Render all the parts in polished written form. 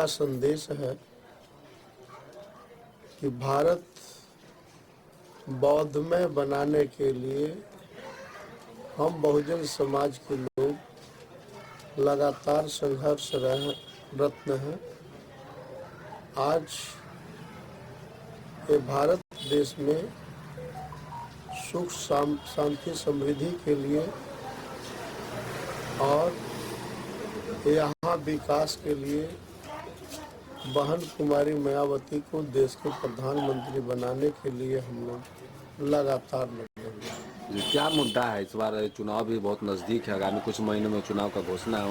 संदेश है कि भारत बौद्धमय बनाने के लिए हम बहुजन समाज के लोग लगातार संघर्षरत हैं। आज ये भारत देश में सुख शांति समृद्धि के लिए और यहाँ विकास के लिए बहन कुमारी मायावती को देश के प्रधानमंत्री बनाने के लिए हम लोग लगातार लगे हुए हैं। क्या मुद्दा है? इस बार चुनाव भी बहुत नजदीक है, आगामी कुछ महीनों में चुनाव का घोषणा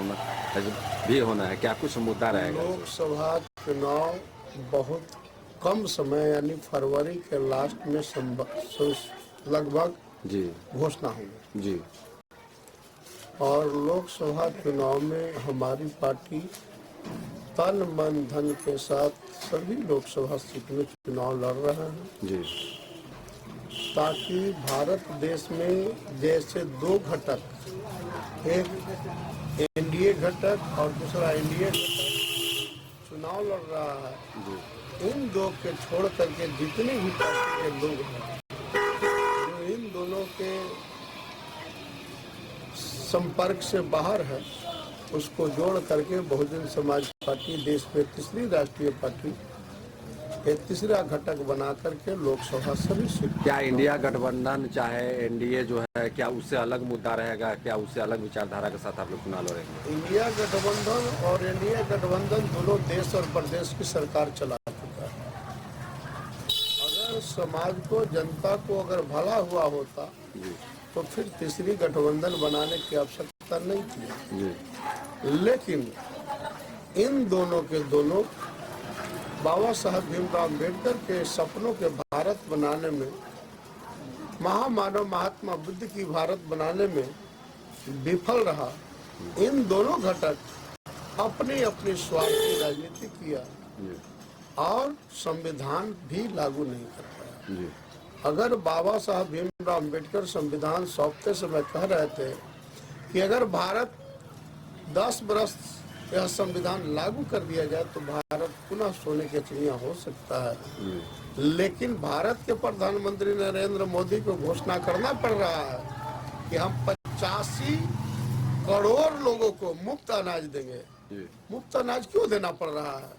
भी होना है। क्या कुछ मुद्दा रहेगा? लोकसभा चुनाव बहुत कम समय यानी फरवरी के लास्ट में लगभग घोषणा होगी जी। और लोकसभा चुनाव में हमारी पार्टी तन मन धन के साथ सभी लोकसभा सीट में चुनाव लड़ रहे हैं जी, ताकि भारत देश में जैसे दो घटक, एक एनडीए घटक और दूसरा एनडीए घटक चुनाव लड़ रहा है जी। इन दो के छोड़ करके जितने भी पार्टी के लोग हैं जो इन दोनों के संपर्क से बाहर है, उसको जोड़ करके बहुजन समाज पार्टी देश में तीसरी राष्ट्रीय पार्टी, एक तीसरा घटक बना करके लोकसभा सभी सीट। क्या इंडिया गठबंधन चाहे एनडीए जो है, क्या उससे अलग मुद्दा रहेगा? क्या उससे अलग विचारधारा के साथ आप लोग चुनाव लड़ेंगे? इंडिया गठबंधन और एनडीए गठबंधन दोनों देश और प्रदेश की सरकार चला चुका है। अगर समाज को, जनता को अगर भला हुआ होता तो फिर तीसरी गठबंधन बनाने की आवश्यकता नहीं थी। लेकिन इन दोनों के दोनों बाबा साहब भीमराव अम्बेडकर के सपनों के भारत बनाने में, महामानव महात्मा बुद्ध की भारत बनाने में विफल रहा। इन दोनों घटक अपनी अपनी स्वार्थी राजनीति किया और संविधान भी लागू नहीं कर पाया। अगर बाबा साहब भीमराव अम्बेडकर संविधान सौंपते समय कह रहे थे कि अगर भारत 10 वर्ष यह संविधान लागू कर दिया जाए तो भारत पुनः सोने की चिड़िया हो सकता है, लेकिन भारत के प्रधानमंत्री नरेंद्र मोदी को घोषणा करना पड़ रहा है कि हम 85 करोड़ लोगों को मुफ्त अनाज देंगे। मुफ्त अनाज क्यों देना पड़ रहा है?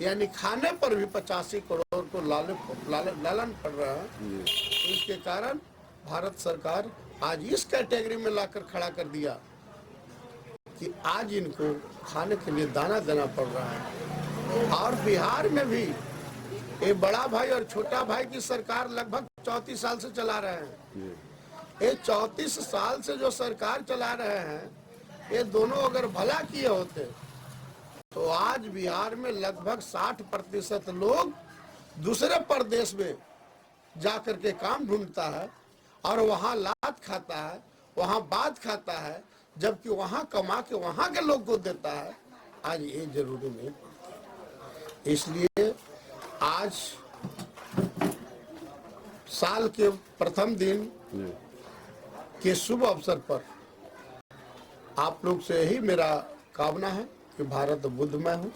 यानी खाने पर भी 85 करोड़ को लालन पड़ रहा है। तो इसके कारण भारत सरकार आज इस कैटेगरी में लाकर खड़ा कर दिया कि आज इनको खाने के लिए दाना देना पड़ रहा है। और बिहार में भी ये बड़ा भाई और छोटा भाई की सरकार लगभग 34 साल से चला रहे हैं। ये 34 साल से जो सरकार चला रहे हैं, ये दोनों अगर भला किए होते तो आज बिहार में लगभग 60% लोग दूसरे प्रदेश में जाकर के काम ढूंढता है और वहाँ लात खाता है, वहाँ बात खाता है, जबकि वहाँ कमा के वहाँ के लोग को देता है। आज ये जरूरी नहीं, इसलिए आज साल के प्रथम दिन के शुभ अवसर पर आप लोग से यही मेरा कामना है कि भारत बुद्धमय हो,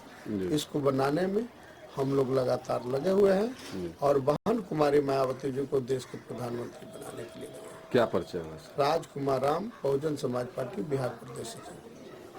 इसको बनाने में हम लोग लगातार लगे हुए हैं और बहन कुमारी मायावती जी को देश के प्रधानमंत्री बनाने के लिए। क्या परिचय है? राजकुमार राम, बहुजन समाज पार्टी बिहार प्रदेश से।